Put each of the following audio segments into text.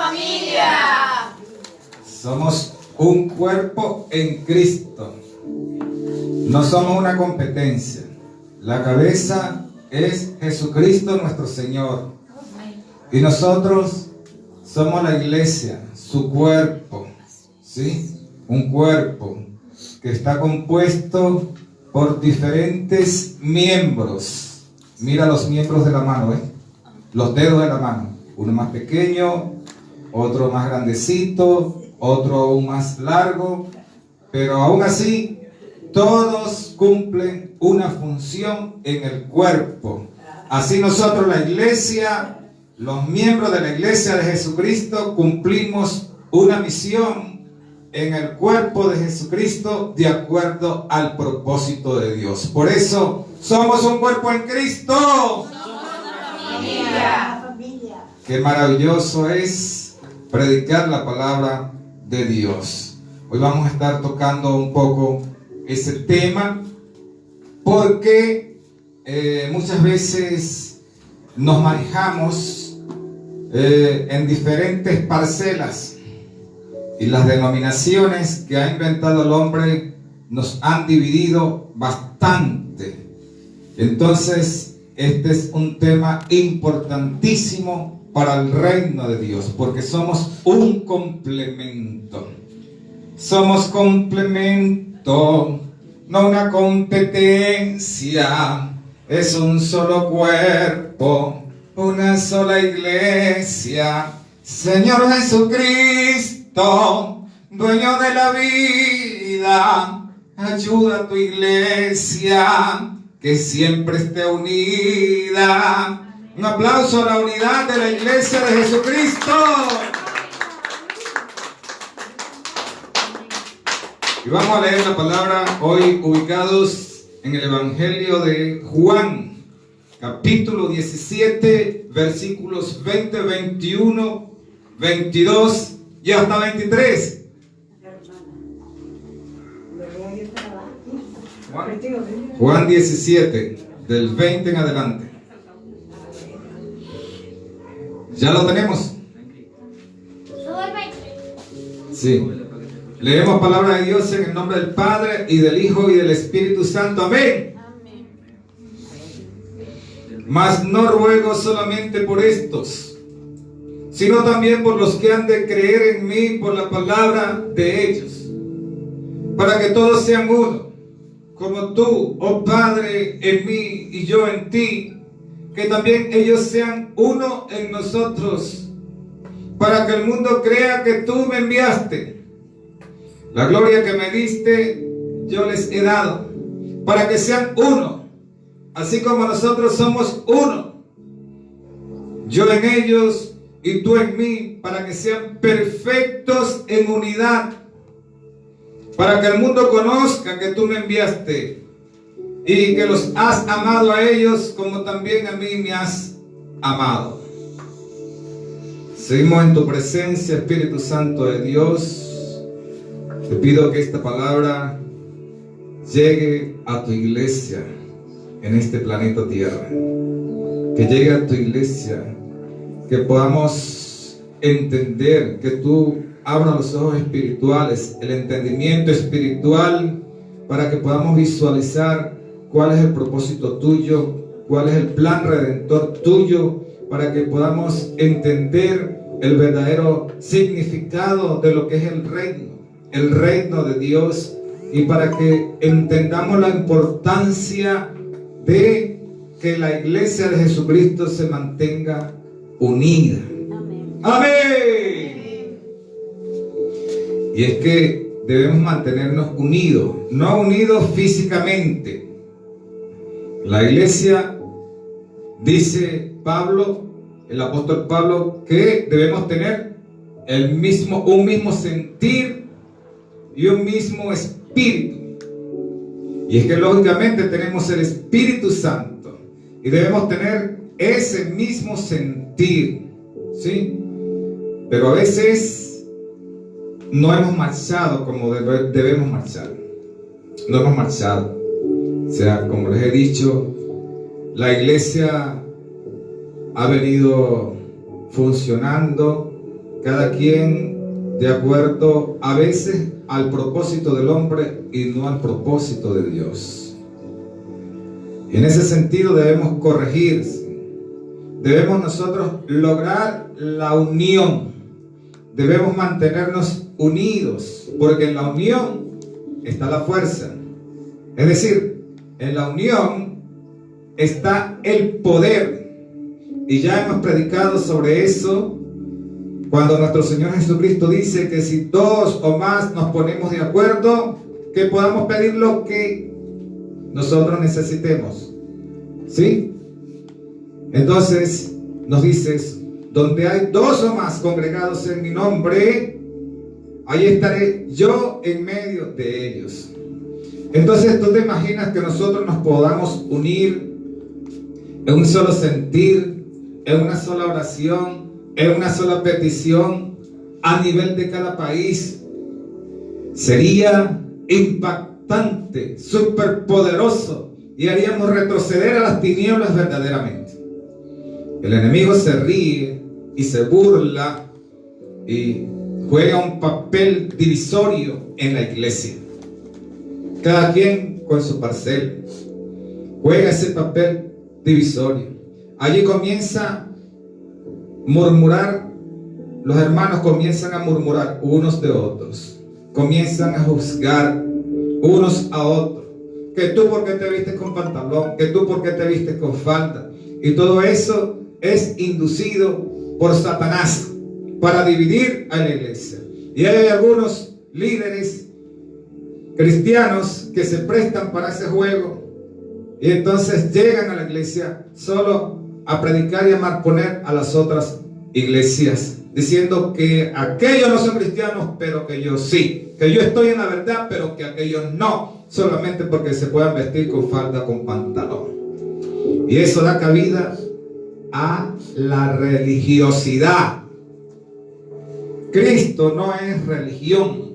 familia. Somos un cuerpo en Cristo. No somos una competencia. La cabeza es Jesucristo nuestro Señor. Y nosotros somos la iglesia, su cuerpo. ¿Sí? Un cuerpo que está compuesto por diferentes miembros. Mira los miembros de la mano, ¿eh? Los dedos de la mano. Uno más pequeño, otro más grandecito, otro aún más largo. Pero aún así, todos cumplen una función en el cuerpo. Así nosotros, la iglesia, los miembros de la iglesia de Jesucristo, cumplimos una misión en el cuerpo de Jesucristo de acuerdo al propósito de Dios. Por eso somos un cuerpo en Cristo. Familia. Qué maravilloso es predicar la palabra de Dios. Hoy vamos a estar tocando un poco ese tema porque muchas veces nos manejamos en diferentes parcelas. Y las denominaciones que ha inventado el hombre nos han dividido bastante. Entonces, este es un tema importantísimo para el reino de Dios, porque somos un complemento. Somos complemento, no una competencia. Es un solo cuerpo, una sola iglesia. Señor Jesucristo, dueño de la vida, ayuda a tu iglesia que siempre esté unida. Un aplauso a la unidad de la iglesia de Jesucristo. Y vamos a leer la palabra hoy ubicados en el Evangelio de Juan, capítulo 17, versículos 20, 21, 22 y hasta 23. Juan 17, del 20 en adelante. ¿Ya lo tenemos? Sí. Leemos palabra de Dios en el nombre del Padre y del Hijo y del Espíritu Santo. Amén. Mas no ruego solamente por estos, sino también por los que han de creer en mí por la palabra de ellos, para que todos sean uno, como tú, oh Padre, en mí y yo en ti, que también ellos sean uno en nosotros, para que el mundo crea que tú me enviaste. La gloria que me diste, yo les he dado, para que sean uno, así como nosotros somos uno. Yo en ellos y tú en mí, para que sean perfectos en unidad, para que el mundo conozca que tú me enviaste y que los has amado a ellos como también a mí me has amado. Seguimos en tu presencia, Espíritu Santo de Dios. Te pido que esta palabra llegue a tu iglesia en este planeta Tierra. Que llegue a tu iglesia, que podamos entender, que tú abras los ojos espirituales, el entendimiento espiritual, para que podamos visualizar cuál es el propósito tuyo, cuál es el plan redentor tuyo, para que podamos entender el verdadero significado de lo que es el reino de Dios, y para que entendamos la importancia de que la iglesia de Jesucristo se mantenga unida. Amén. Amén. Y es que debemos mantenernos unidos, no unidos físicamente. La iglesia, dice Pablo, el apóstol Pablo, que debemos tener un mismo sentir y un mismo espíritu. Y es que lógicamente tenemos el Espíritu Santo y debemos tener ese mismo sentir, ¿sí? Pero a veces no hemos marchado como debemos marchar. No hemos marchado. O sea, como les he dicho, la iglesia ha venido funcionando cada quien de acuerdo a veces al propósito del hombre y no al propósito de Dios. Y en ese sentido debemos corregirse. Debemos nosotros lograr la unión. Debemos mantenernos unidos, porque en la unión está la fuerza. Es decir, en la unión está el poder. Y ya hemos predicado sobre eso cuando nuestro Señor Jesucristo dice que si dos o más nos ponemos de acuerdo, que podamos pedir lo que nosotros necesitemos. ¿Sí? Entonces nos dices, donde hay dos o más congregados en mi nombre, ahí estaré yo en medio de ellos. Entonces tú te imaginas que nosotros nos podamos unir en un solo sentir, en una sola oración, en una sola petición a nivel de cada país. Sería impactante, superpoderoso, y haríamos retroceder a las tinieblas verdaderamente. El enemigo se ríe y se burla y juega un papel divisorio en la iglesia. Cada quien con su parcela juega ese papel divisorio. Allí comienza a murmurar, los hermanos comienzan a murmurar unos de otros, comienzan a juzgar unos a otros, que tú por qué te vistes con pantalón, que tú por qué te vistes con falda, y todo eso es inducido por Satanás para dividir a la iglesia. Y hay algunos líderes cristianos que se prestan para ese juego y entonces llegan a la iglesia solo a predicar y a malponer a las otras iglesias, diciendo que aquellos no son cristianos, pero que yo sí, que yo estoy en la verdad, pero que aquellos no, solamente porque se puedan vestir con falda, con pantalón. Y eso da cabida a la religiosidad. Cristo no es religión.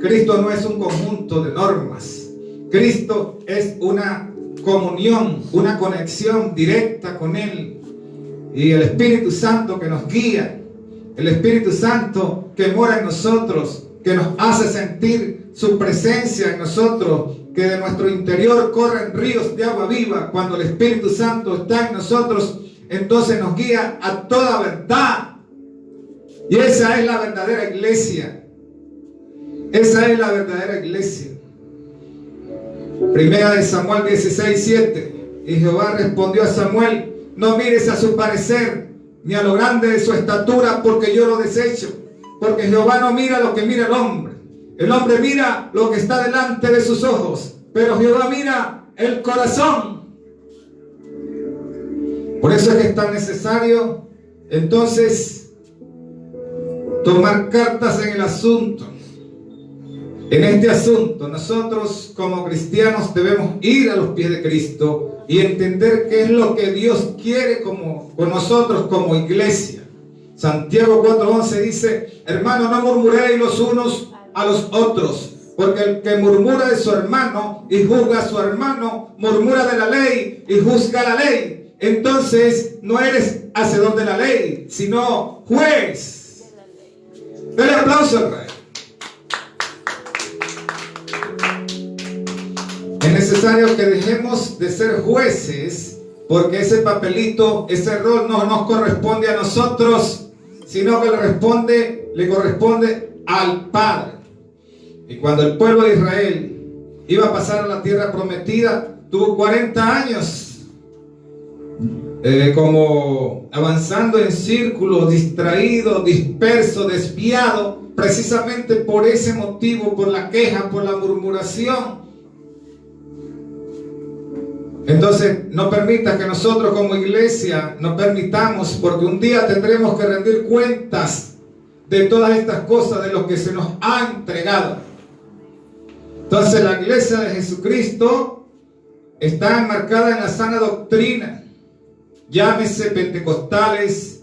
Cristo no es un conjunto de normas. Cristo es una comunión, una conexión directa con Él. Y el Espíritu Santo que nos guía, el Espíritu Santo que mora en nosotros, que nos hace sentir su presencia en nosotros, que de nuestro interior corren ríos de agua viva. Cuando el Espíritu Santo está en nosotros, entonces nos guía a toda verdad. Y esa es la verdadera iglesia. Esa es la verdadera iglesia. Primera de Samuel 16:7. Y Jehová respondió a Samuel: no mires a su parecer, ni a lo grande de su estatura, porque yo lo desecho. Porque Jehová no mira lo que mira el hombre. El hombre mira lo que está delante de sus ojos, pero Jehová mira el corazón. Por eso es que es tan necesario entonces tomar cartas en el asunto. En este asunto nosotros como cristianos debemos ir a los pies de Cristo y entender qué es lo que Dios quiere con nosotros como iglesia. Santiago 4:11 dice: hermano, no murmuréis los unos a los otros, porque el que murmura de su hermano y juzga a su hermano, murmura de la ley y juzga la ley. Entonces no eres hacedor de la ley, sino juez. Dale aplauso al rey. Es necesario que dejemos de ser jueces, porque ese papelito, ese rol no nos corresponde a nosotros, sino que le corresponde al Padre. Y cuando el pueblo de Israel iba a pasar a la tierra prometida, tuvo 40 años como avanzando en círculo, distraído, disperso, desviado, precisamente por ese motivo, por la queja, por la murmuración. Entonces no permita que nosotros como iglesia nos permitamos, porque un día tendremos que rendir cuentas de todas estas cosas, de lo que se nos ha entregado. Entonces la iglesia de Jesucristo está enmarcada en la sana doctrina. Llámese pentecostales,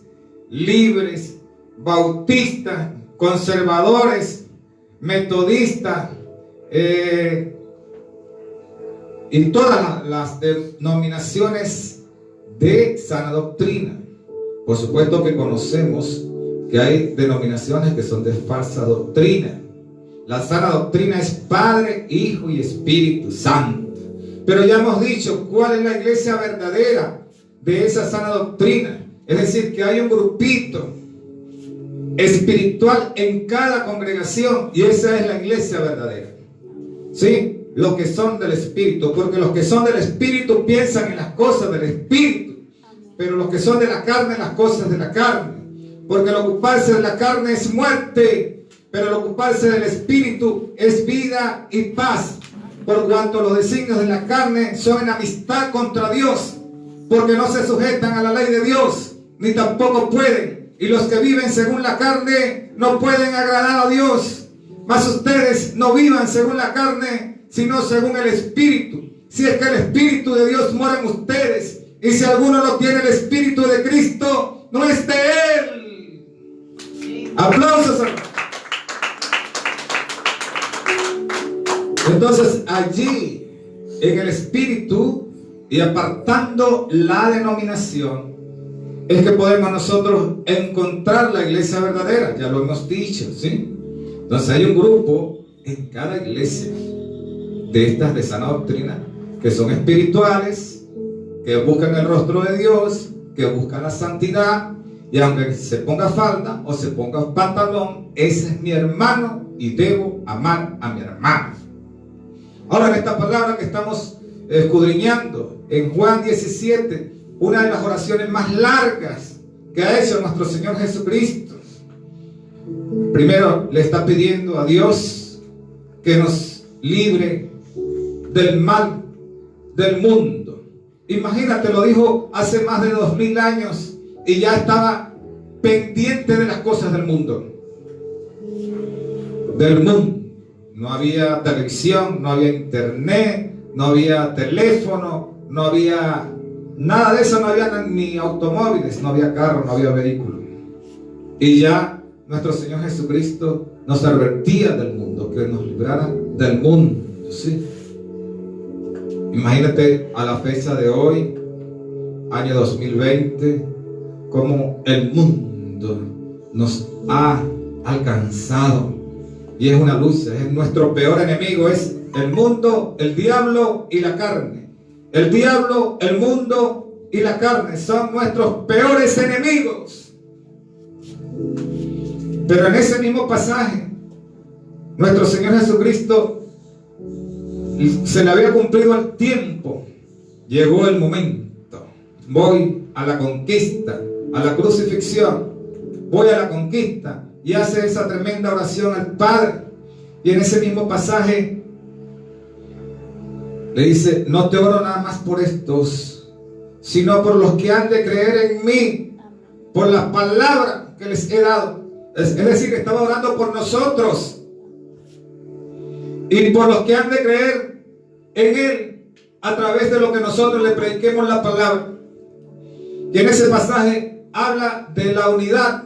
libres, bautistas, conservadores, metodistas, y todas las denominaciones de sana doctrina. Por supuesto que conocemos que hay denominaciones que son de falsa doctrina. La sana doctrina es Padre, Hijo y Espíritu Santo. Pero ya hemos dicho cuál es la iglesia verdadera de esa sana doctrina. Es decir, que hay un grupito espiritual en cada congregación, y esa es la iglesia verdadera. ¿Sí? Los que son del Espíritu, porque los que son del Espíritu piensan en las cosas del Espíritu, pero los que son de la carne, las cosas de la carne. Porque el ocuparse de la carne es muerte, pero el ocuparse del Espíritu es vida y paz. Por cuanto los designios de la carne son enemistad contra Dios, porque no se sujetan a la ley de Dios, ni tampoco pueden. Y los que viven según la carne no pueden agradar a Dios. Mas ustedes no vivan según la carne, sino según el Espíritu. Si es que el Espíritu de Dios mora en ustedes. Y si alguno no tiene el Espíritu de Cristo, no es de Él. Aplausos. Entonces allí, en el Espíritu y apartando la denominación, es que podemos nosotros encontrar la iglesia verdadera. Ya lo hemos dicho, ¿sí? Entonces hay un grupo en cada iglesia de estas de sana doctrina que son espirituales, que buscan el rostro de Dios, que buscan la santidad, y aunque se ponga falda o se ponga pantalón, ese es mi hermano y debo amar a mi hermano. Ahora, en esta palabra que estamos escudriñando en Juan 17, una de las oraciones más largas que ha hecho nuestro Señor Jesucristo, primero le está pidiendo a Dios que nos libre del mal del mundo. Imagínate, lo dijo hace más de 2000 años y ya estaba pendiente de las cosas del mundo. Del mundo. No había televisión, no había internet, no había teléfono, no había nada de eso, no había ni automóviles, no había carro, no había vehículo. Y ya nuestro Señor Jesucristo nos advertía del mundo, que nos librara del mundo, ¿sí? Imagínate a la fecha de hoy, año 2020, cómo el mundo nos ha alcanzado. Y es una lucha, es nuestro peor enemigo, es el mundo, el diablo y la carne. El diablo, el mundo y la carne son nuestros peores enemigos. Pero en ese mismo pasaje, nuestro Señor Jesucristo se le había cumplido el tiempo. Llegó el momento. Voy a la conquista, a la crucifixión. Voy a la conquista. Y hace esa tremenda oración al Padre. Y en ese mismo pasaje le dice: no te oro nada más por estos, sino por los que han de creer en mí, por las palabras que les he dado. Es decir, estaba orando por nosotros y por los que han de creer en Él a través de lo que nosotros le prediquemos la palabra. Y en ese pasaje habla de la unidad.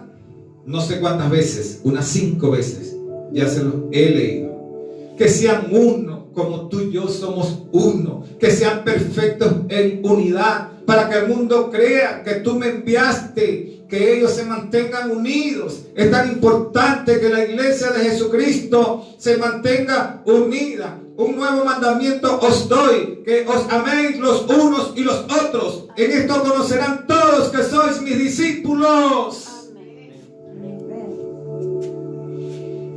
No sé cuántas veces, unas 5 veces, ya se los he leído. Que sean uno, como tú y yo somos uno. Que sean perfectos en unidad, para que el mundo crea que tú me enviaste, que ellos se mantengan unidos. Es tan importante que la iglesia de Jesucristo se mantenga unida. Un nuevo mandamiento os doy, que os améis los unos y los otros. En esto conocerán todos que sois mis discípulos.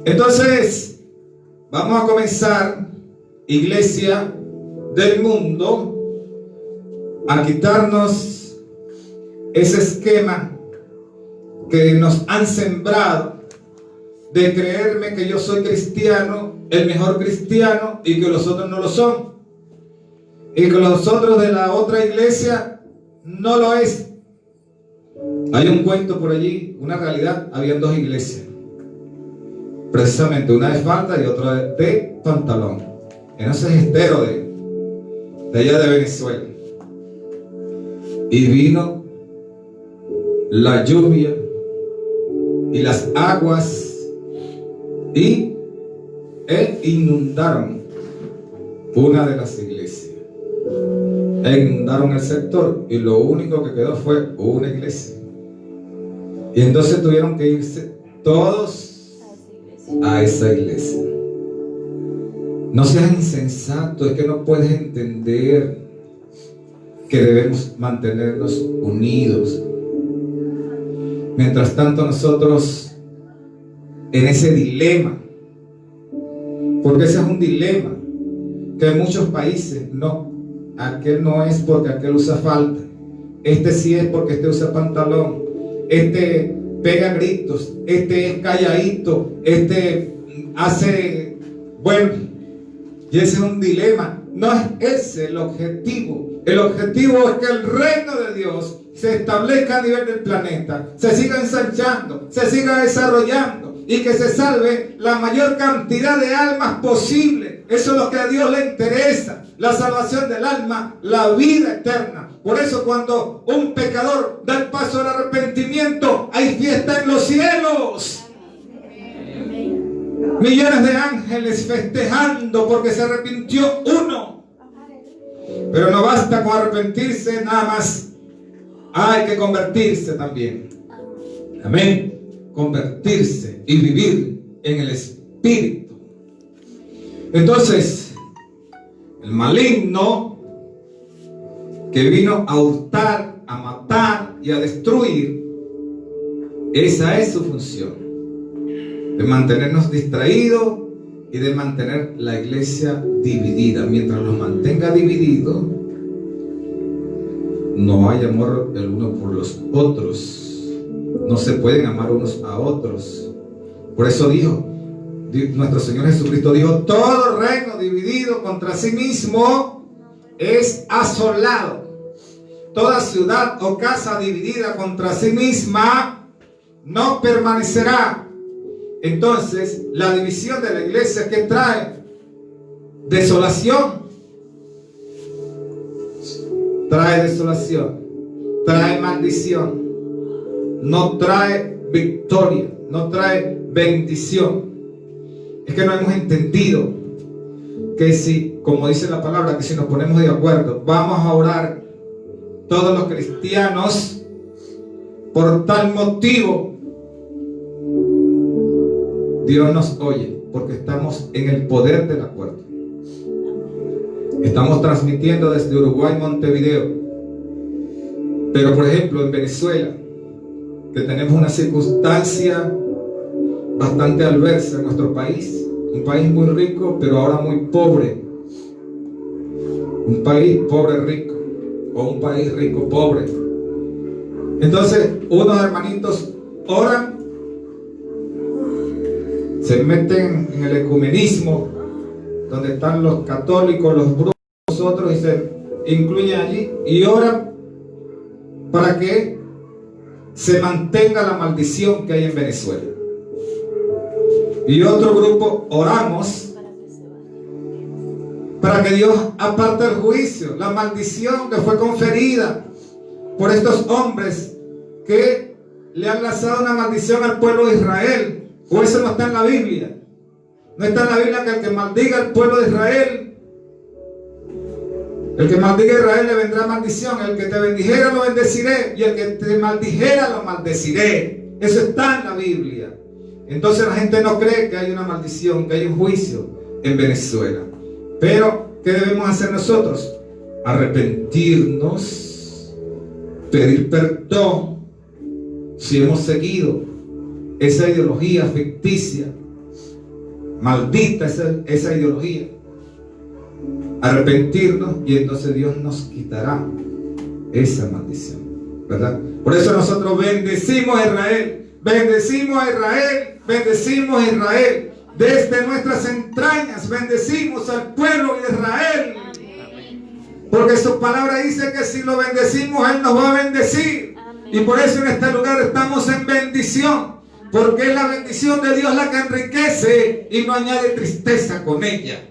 Entonces, vamos a comenzar, iglesia del mundo, a quitarnos ese esquema que nos han sembrado de creerme que yo soy cristiano, el mejor cristiano, y que los otros no lo son, y que los otros de la otra iglesia no lo es. Hay un cuento por allí, una realidad. Habían 2 iglesias, precisamente una de falda y otra de pantalón, en ese gestero de allá de Venezuela. Y vino la lluvia y las aguas y inundaron una de las iglesias, inundaron el sector, y lo único que quedó fue una iglesia. Y entonces tuvieron que irse todos a esa iglesia. No seas insensato, es que no puedes entender que debemos mantenernos unidos. Mientras tanto nosotros en ese dilema, porque ese es un dilema que en muchos países, no, aquel no es porque aquel usa falda, este sí es porque este usa pantalón, este pega gritos, este es calladito, este hace, bueno, y ese es un dilema. No es ese el objetivo. El objetivo es que el reino de Dios se establezca a nivel del planeta, se siga ensanchando, se siga desarrollando y que se salve la mayor cantidad de almas posible. Eso es lo que a Dios le interesa, la salvación del alma, la vida eterna. Por eso cuando un pecador da el paso al arrepentimiento, hay fiesta en los cielos. Millones de ángeles festejando porque se arrepintió uno. Pero no basta con arrepentirse nada más, hay que convertirse también. Amén. Convertirse y vivir en el Espíritu. Entonces, el maligno que vino a hurtar, a matar y a destruir, esa es su función, de mantenernos distraídos y de mantener la iglesia dividida. Mientras los mantenga divididos, no hay amor el uno por los otros. No se pueden amar unos a otros. Por eso dijo, nuestro Señor Jesucristo dijo: todo reino dividido contra sí mismo es asolado. Toda ciudad o casa dividida contra sí misma no permanecerá. Entonces, la división de la iglesia, ¿qué trae? Desolación. Trae desolación, trae maldición, no trae victoria, no trae bendición. Es que no hemos entendido que si, como dice la palabra, que si nos ponemos de acuerdo, vamos a orar todos los cristianos por tal motivo, Dios nos oye, porque estamos en el poder del acuerdo. Estamos transmitiendo desde Uruguay, Montevideo. Pero por ejemplo en Venezuela, que tenemos una circunstancia bastante adversa en nuestro país, un país muy rico pero ahora muy pobre, un país pobre rico o un país rico pobre. Entonces unos hermanitos oran, se meten en el ecumenismo, donde están los católicos, los brujos, otros, y se incluyen allí y oran para que se mantenga la maldición que hay en Venezuela. Y otro grupo oramos para que Dios aparte el juicio, la maldición que fue conferida por estos hombres que le han lanzado una maldición al pueblo de Israel. O eso no está en la Biblia. No está en la Biblia que el que maldiga al pueblo de Israel, el que maldiga a Israel le vendrá maldición. El que te bendijera lo bendeciré, y el que te maldijera lo maldeciré. Eso está en la Biblia. Entonces la gente no cree que hay una maldición, que hay un juicio en Venezuela. Pero ¿qué debemos hacer nosotros? Arrepentirnos, pedir perdón si hemos seguido esa ideología ficticia, maldita esa ideología. Arrepentirnos, y entonces Dios nos quitará esa maldición, ¿verdad? Por eso nosotros bendecimos a Israel, bendecimos a Israel, bendecimos a Israel. Desde nuestras entrañas bendecimos al pueblo de Israel, porque su palabra dice que si lo bendecimos, Él nos va a bendecir. Y por eso en este lugar estamos en bendición, porque es la bendición de Dios la que enriquece y no añade tristeza con ella.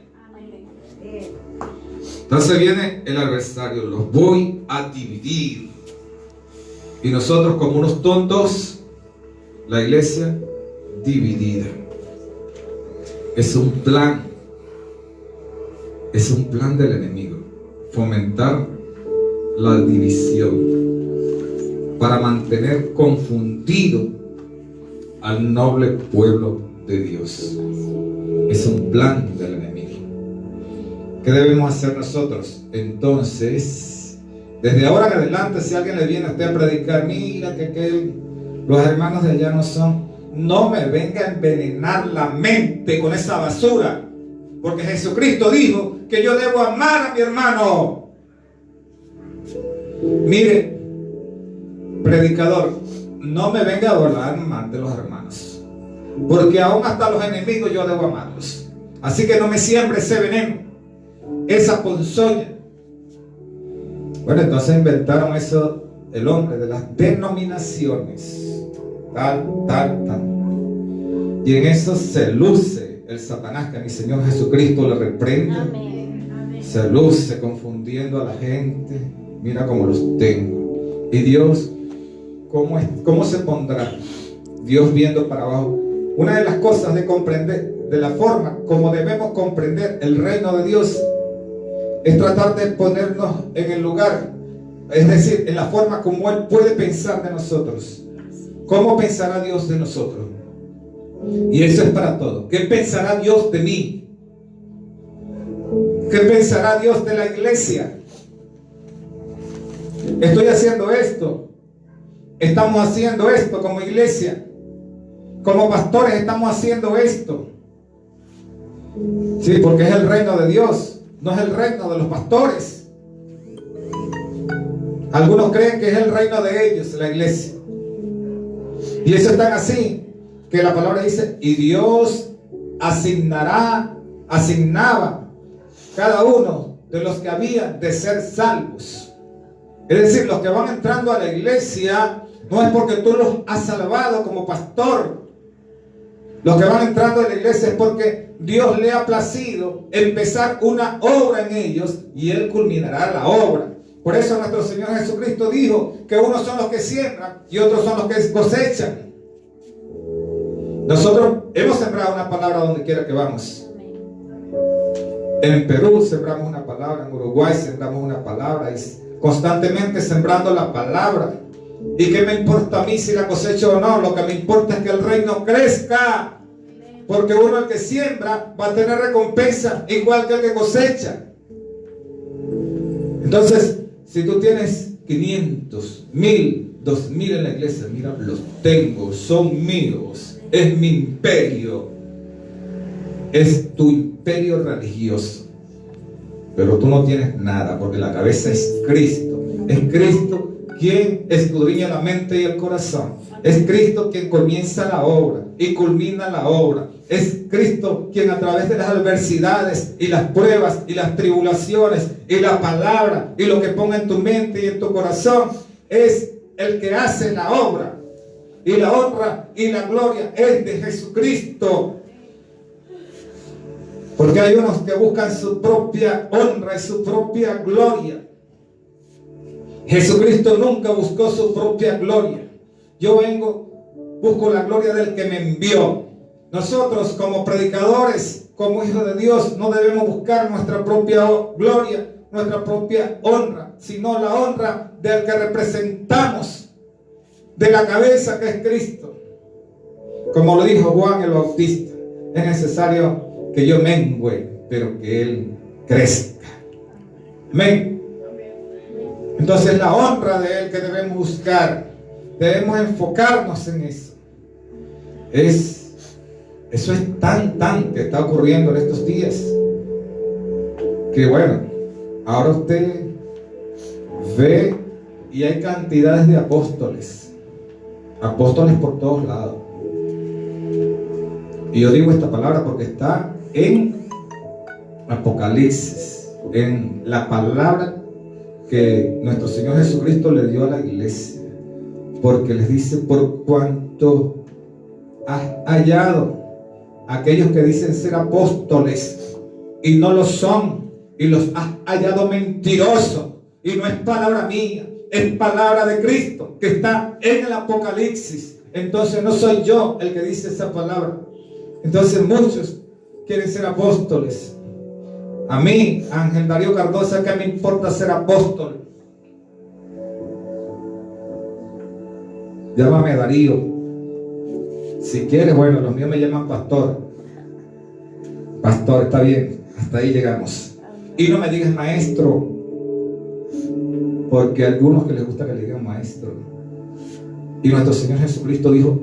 Entonces viene el adversario: los voy a dividir. Y nosotros, como unos tontos, la iglesia dividida. Es un plan del enemigo, fomentar la división para mantener confundido al noble pueblo de Dios. Es un plan del enemigo. ¿Qué debemos hacer nosotros? Entonces, desde ahora en adelante, si alguien le viene a usted a predicar, mira que los hermanos de allá no son, no me venga a envenenar la mente con esa basura, porque Jesucristo dijo que yo debo amar a mi hermano. Mire, predicador, no me venga a hablar mal de los hermanos, porque aún hasta los enemigos yo debo amarlos. Así que no me siembre ese veneno, esa ponzoña. Bueno, entonces inventaron eso el hombre de las denominaciones, tal. Y en eso se luce el Satanás, que a mi Señor Jesucristo le reprende. Amén. Se luce confundiendo a la gente. Mira cómo los tengo. Y Dios, ¿cómo se pondrá? Dios viendo para abajo. Una de las cosas de comprender, de la forma como debemos comprender el reino de Dios, es tratar de ponernos en el lugar, es decir, en la forma como Él puede pensar de nosotros. ¿Cómo pensará Dios de nosotros? Y eso es para todo. ¿Qué pensará Dios de mí? ¿Qué pensará Dios de la iglesia? Estoy haciendo esto. Estamos haciendo esto como iglesia. Como pastores estamos haciendo esto. Sí, porque es el reino de Dios, no es el reino de los pastores. Algunos creen que es el reino de ellos, la iglesia. Y eso es tan así, que la palabra dice, y Dios asignaba cada uno de los que había de ser salvos. Es decir, los que van entrando a la iglesia, no es porque tú los has salvado como pastor. Los que van entrando a la iglesia es porque Dios le ha placido empezar una obra en ellos y Él culminará la obra. Por eso nuestro Señor Jesucristo dijo que unos son los que siembran y otros son los que cosechan. Nosotros hemos sembrado una palabra donde quiera que vamos. En Perú sembramos una palabra, en Uruguay sembramos una palabra, y constantemente sembrando la palabra. ¿Y qué me importa a mí si la cosecho o no? Lo que me importa es que el reino crezca, porque uno, el que siembra, va a tener recompensa igual que el que cosecha. Entonces, si tú tienes 500, 1000, 2000 en la iglesia, mira, los tengo, son míos, es mi imperio, es tu imperio religioso. Pero tú no tienes nada, porque la cabeza es Cristo. Es Cristo quien escudriña la mente y el corazón. Es Cristo quien comienza la obra y culmina la obra. Es Cristo quien, a través de las adversidades y las pruebas y las tribulaciones y la palabra y lo que ponga en tu mente y en tu corazón, es el que hace la obra. Y la honra y la gloria es de Jesucristo. Porque hay unos que buscan su propia honra y su propia gloria. Jesucristo nunca buscó su propia gloria. Yo busco la gloria del que me envió. Nosotros, como predicadores, como hijos de Dios, no debemos buscar nuestra propia gloria, nuestra propia honra, sino la honra del que representamos, de la cabeza que es Cristo. Como lo dijo Juan el Bautista, es necesario que yo mengüe, pero que Él crezca. Amén. Entonces, la honra de Él que debemos buscar, debemos enfocarnos en eso. Eso es tan que está ocurriendo en estos días, que bueno, ahora usted ve y hay cantidades de apóstoles por todos lados. Y yo digo esta palabra porque está en Apocalipsis, en la palabra que nuestro Señor Jesucristo le dio a la iglesia, porque les dice: por cuanto has hallado aquellos que dicen ser apóstoles y no lo son, y los has hallado mentirosos, y no es palabra mía, es palabra de Cristo que está en el Apocalipsis. Entonces no soy yo el que dice esa palabra. Entonces muchos quieren ser apóstoles. A mí, Ángel Darío Cardosa, ¿qué me importa ser apóstol? Llámame Darío. Si quieres, bueno, los míos me llaman pastor. Pastor, está bien, hasta ahí llegamos. Y no me digas maestro, porque a algunos que les gusta que le digan maestro. Y nuestro Señor Jesucristo dijo,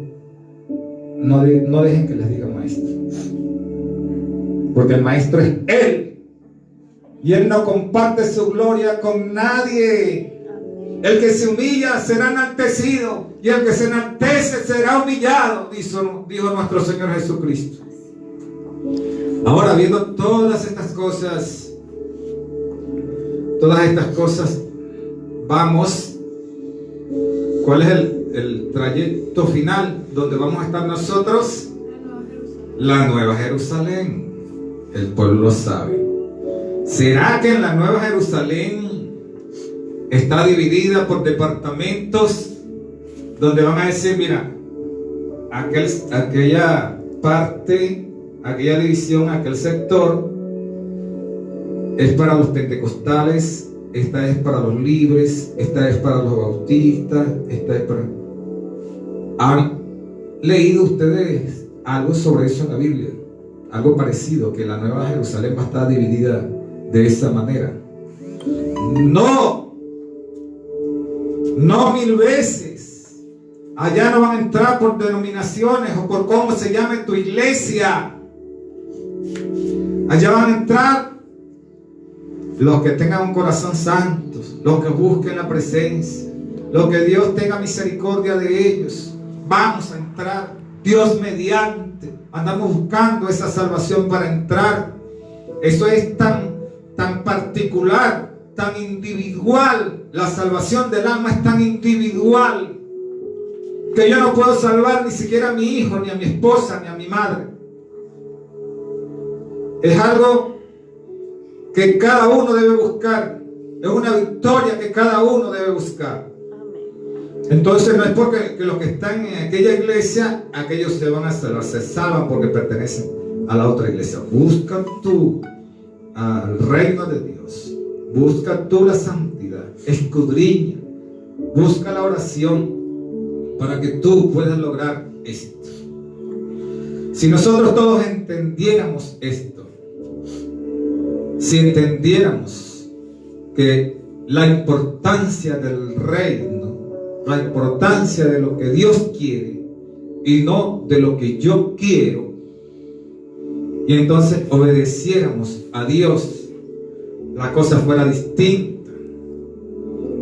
no dejen que les digan maestro, porque el maestro es Él, y Él no comparte su gloria con nadie. El que se humilla será enaltecido, y el que se enaltece será humillado, dijo nuestro Señor Jesucristo. Ahora, viendo todas estas cosas, vamos, ¿cuál es el trayecto final donde vamos a estar nosotros? La Nueva Jerusalén. El pueblo lo sabe. ¿Será que en la Nueva Jerusalén está dividida por departamentos donde van a decir, mira, aquella parte, aquella división, aquel sector es para los pentecostales, esta es para los libres, esta es para los bautistas, esta es para... ¿Han leído ustedes algo sobre eso en la Biblia? Algo parecido, que la Nueva Jerusalén va a estar dividida de esa manera. No 1000 veces. Allá no van a entrar por denominaciones o por cómo se llame tu iglesia. Allá van a entrar los que tengan un corazón santo, los que busquen la presencia, los que Dios tenga misericordia de ellos. Vamos a entrar, Dios mediante. Andamos buscando esa salvación para entrar. Eso es tan particular, tan individual. La salvación del alma es tan individual que yo no puedo salvar ni siquiera a mi hijo, ni a mi esposa, ni a mi madre. Es algo que cada uno debe buscar. Es una victoria que cada uno debe buscar. Entonces no es porque que los que están en aquella iglesia, aquellos se van a salvar, se salvan porque pertenecen a la otra iglesia. Busca tú al reino de Dios, busca tú la santidad, escudriña, busca la oración para que tú puedas lograr esto. Si nosotros todos entendiéramos esto, si entendiéramos que la importancia del reino, la importancia de lo que Dios quiere y no de lo que yo quiero, y entonces obedeciéramos a Dios, la cosa fuera distinta.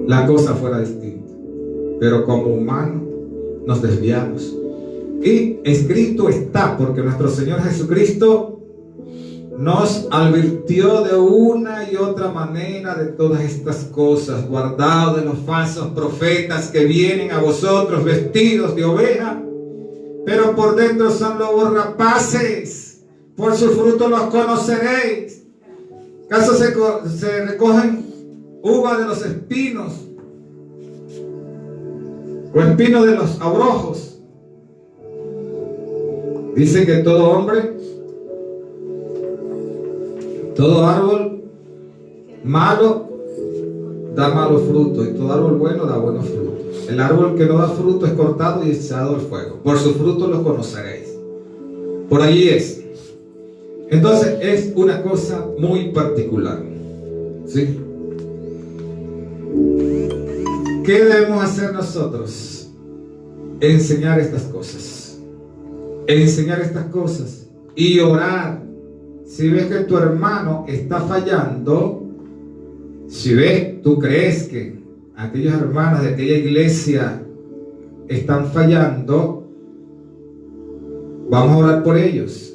La cosa fuera distinta. Pero como humanos nos desviamos. Y escrito está, porque nuestro Señor Jesucristo nos advirtió de una y otra manera de todas estas cosas. Guardaos de los falsos profetas que vienen a vosotros vestidos de oveja, pero por dentro son lobos rapaces. Por su fruto los conoceréis. ¿Acaso se recogen uvas de los espinos o espinos de los abrojos? Dice que todo hombre, todo árbol malo da malos frutos, y todo árbol bueno da buenos frutos. El árbol que no da fruto es cortado y echado al fuego. Por su fruto los conoceréis. Por allí es. Entonces es una cosa muy particular, ¿sí? ¿Qué debemos hacer nosotros? Enseñar estas cosas. Enseñar estas cosas y orar. Si ves que tu hermano está fallando, si ves, tú crees que aquellas hermanas de aquella iglesia están fallando, vamos a orar por ellos.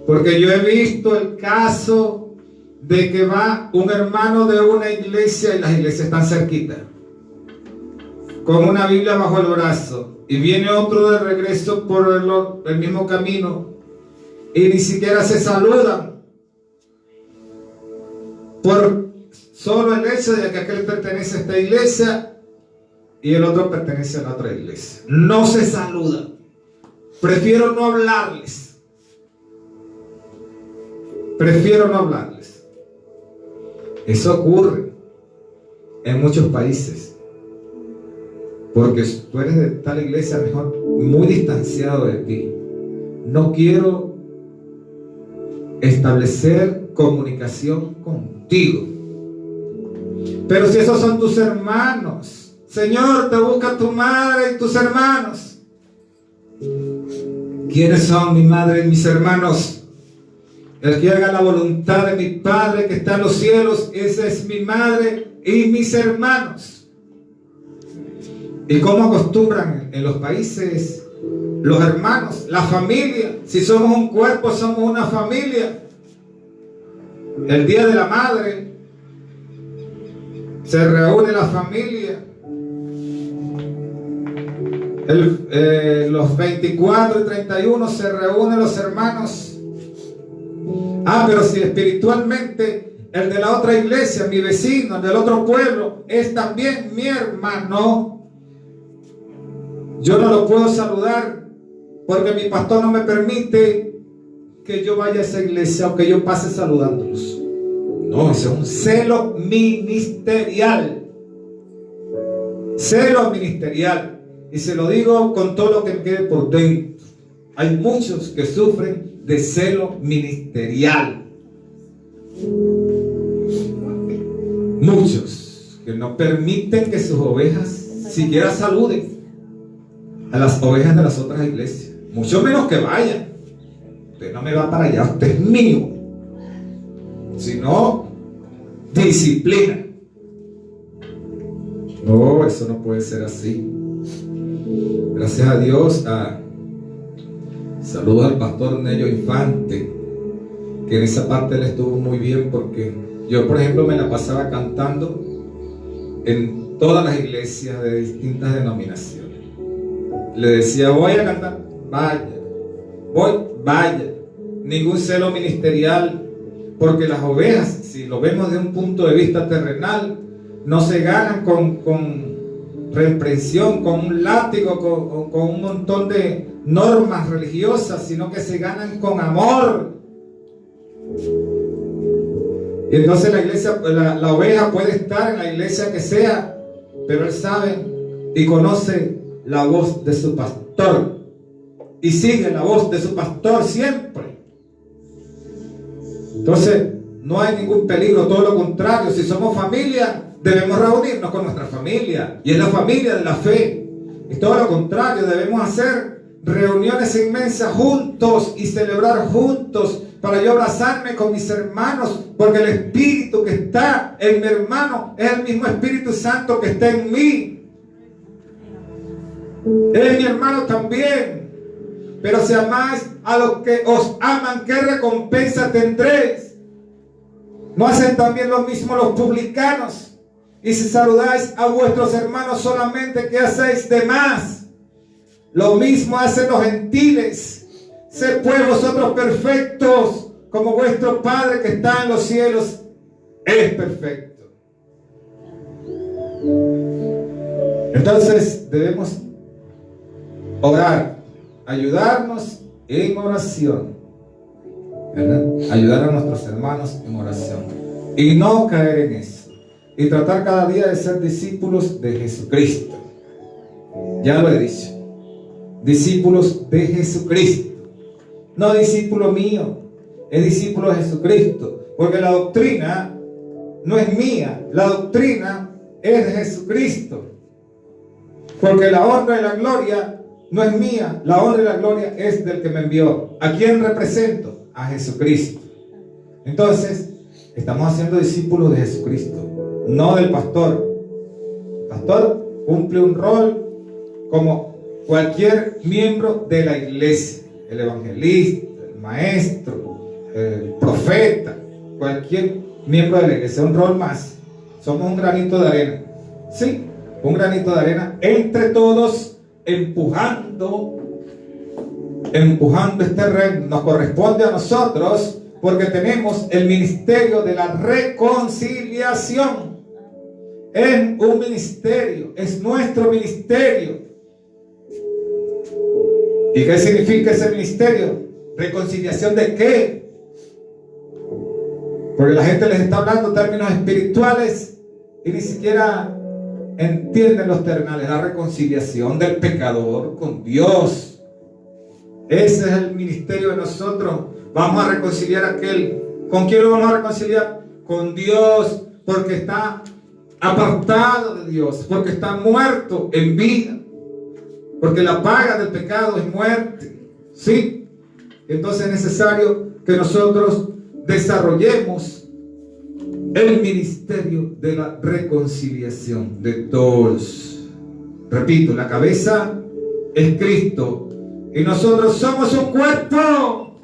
Porque yo he visto el caso de que va un hermano de una iglesia y las iglesias están cerquita, con una Biblia bajo el brazo, y viene otro de regreso por el mismo camino y ni siquiera se saludan, por solo el hecho de que aquel pertenece a esta iglesia y el otro pertenece a la otra iglesia. No se saludan. Prefiero no hablarles. Prefiero no hablarles. Eso ocurre en muchos países. porque tú eres de tal iglesia, mejor muy distanciado de ti. No quiero establecer comunicación contigo. Pero si esos son tus hermanos, Señor, te busca tu madre y tus hermanos. ¿Quiénes son mi madre y mis hermanos? El que haga la voluntad de mi Padre que está en los cielos, esa es mi madre y mis hermanos. ¿Y cómo acostumbran en los países los hermanos, la familia? Si somos un cuerpo, somos una familia. El día de la madre se reúne la familia. Los 24 y 31 se reúnen los hermanos. Pero si espiritualmente el de la otra iglesia, mi vecino, el del otro pueblo, es también mi hermano, yo no lo puedo saludar porque mi pastor no me permite que yo vaya a esa iglesia o que yo pase saludándolos. No, eso es un celo ministerial. Celo ministerial. Y se lo digo con todo lo que me quede por dentro. Hay muchos que sufren de celo ministerial. Muchos que no permiten que sus ovejas siquiera saluden a las ovejas de las otras iglesias. Mucho menos que vayan. Usted no me va para allá, usted es mío. Sino disciplina. No, eso no puede ser así. Gracias a Dios. Saludos al pastor Nello Infante, que en esa parte él estuvo muy bien, porque yo, por ejemplo, me la pasaba cantando en todas las iglesias de distintas denominaciones. Le decía, voy a cantar, vaya, vaya. Ningún celo ministerial, porque las ovejas, si lo vemos de un punto de vista terrenal, no se ganan con reprensión, con un látigo, con un montón de normas religiosas, sino que se ganan con amor. Y entonces la iglesia, la oveja puede estar en la iglesia que sea, pero él sabe y conoce la voz de su pastor y sigue la voz de su pastor siempre. Entonces no hay ningún peligro, todo lo contrario. Si somos familia, debemos reunirnos con nuestra familia, y es la familia de la fe. Y todo lo contrario, debemos hacer reuniones inmensas juntos y celebrar juntos, para yo abrazarme con mis hermanos, porque el Espíritu que está en mi hermano es el mismo Espíritu Santo que está en mí. Él es mi hermano también. Pero si amáis a los que os aman, ¿qué recompensa tendréis? ¿No hacen también lo mismo los publicanos? Y si saludáis a vuestros hermanos solamente, ¿qué hacéis de más? Lo mismo hacen los gentiles. Sed pues vosotros perfectos, como vuestro Padre que está en los cielos es perfecto. Entonces debemos orar, ayudarnos en oración, ¿verdad? Ayudar a nuestros hermanos en oración y no caer en eso, y tratar cada día de ser discípulos de Jesucristo. Ya lo he dicho, discípulos de Jesucristo, no discípulo mío, es discípulo de Jesucristo, porque la doctrina no es mía, la doctrina es de Jesucristo, porque la honra y la gloria no es mía, la honra y la gloria es del que me envió. ¿A quién represento? A Jesucristo. Entonces, estamos haciendo discípulos de Jesucristo, no del pastor. El pastor cumple un rol como cualquier miembro de la iglesia, el evangelista, el maestro, el profeta, cualquier miembro de la iglesia, un rol más. Somos un granito de arena, sí, un granito de arena entre todos, empujando este reino. Nos corresponde a nosotros, porque tenemos el ministerio de la reconciliación. Es un ministerio, es nuestro ministerio. ¿Y qué significa ese ministerio? ¿Reconciliación de qué? Porque la gente les está hablando términos espirituales y ni siquiera entienden los terrenales, la reconciliación del pecador con Dios. Ese es el ministerio de nosotros. Vamos a reconciliar a aquel. ¿Con quién lo vamos a reconciliar? Con Dios, porque está apartado de Dios, porque está muerto en vida, porque la paga del pecado es muerte. ¿Sí? Entonces es necesario que nosotros desarrollemos el ministerio de la reconciliación de todos. Repito, la cabeza es Cristo y nosotros somos un cuerpo.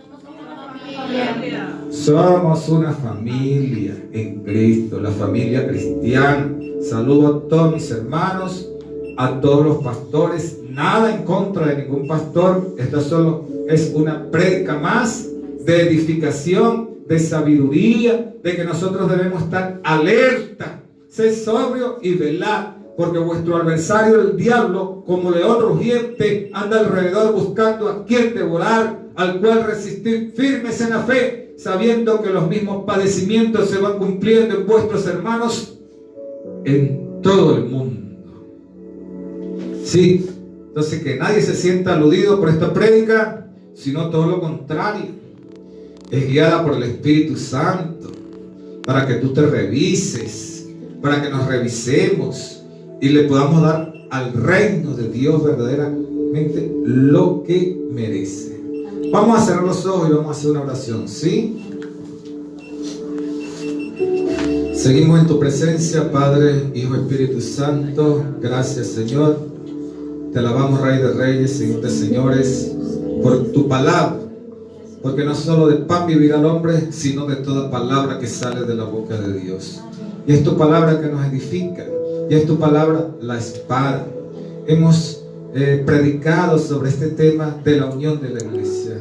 Somos una familia en Cristo, la familia cristiana. Saludo a todos mis hermanos, a todos los pastores. Nada en contra de ningún pastor. Esto solo es una prédica más de edificación, de sabiduría, de que nosotros debemos estar alerta, ser sobrio y velar, porque vuestro adversario el diablo, como león rugiente, anda alrededor buscando a quien devorar, al cual resistir firmes en la fe, sabiendo que los mismos padecimientos se van cumpliendo en vuestros hermanos en todo el mundo. Sí, entonces que nadie se sienta aludido por esta prédica, sino todo lo contrario. Es guiada por el Espíritu Santo para que tú te revises, para que nos revisemos y le podamos dar al reino de Dios verdaderamente lo que merece. Vamos a cerrar los ojos y vamos a hacer una oración, ¿sí? Seguimos en tu presencia, Padre, Hijo, Espíritu Santo. Gracias, Señor. Te alabamos, Rey de Reyes, Señor de Señores, por tu palabra. Porque no solo de pan vivirá el hombre, sino de toda palabra que sale de la boca de Dios. Y es tu palabra que nos edifica. Y es tu palabra la espada. Hemos predicado sobre este tema de la unión de la iglesia.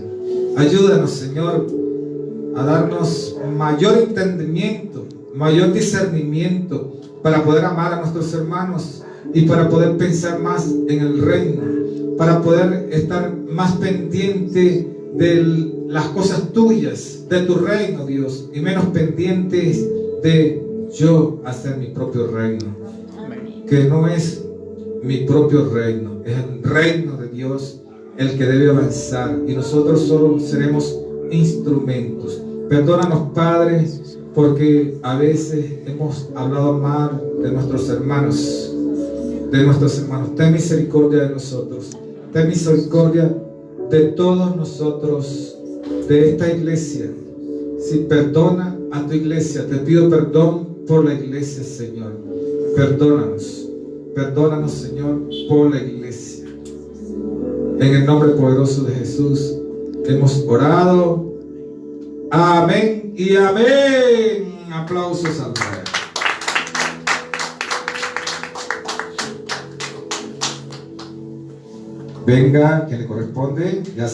Ayúdanos, Señor, a darnos mayor entendimiento, mayor discernimiento para poder amar a nuestros hermanos y para poder pensar más en el reino, para poder estar más pendiente de las cosas tuyas, de tu reino, Dios, y menos pendientes de yo hacer mi propio reino. Que no es mi propio reino, es el reino de Dios el que debe avanzar y nosotros solo seremos instrumentos. Perdónanos, Padre, porque a veces hemos hablado mal de nuestros hermanos, Ten misericordia de nosotros, ten misericordia de todos nosotros, de esta iglesia. Si perdona a tu iglesia, te pido perdón por la iglesia, Señor. Perdónanos, Señor, por la iglesia. En el nombre poderoso de Jesús hemos orado. Amén y amén. Aplausos al Rey. Venga, que le corresponde. Ya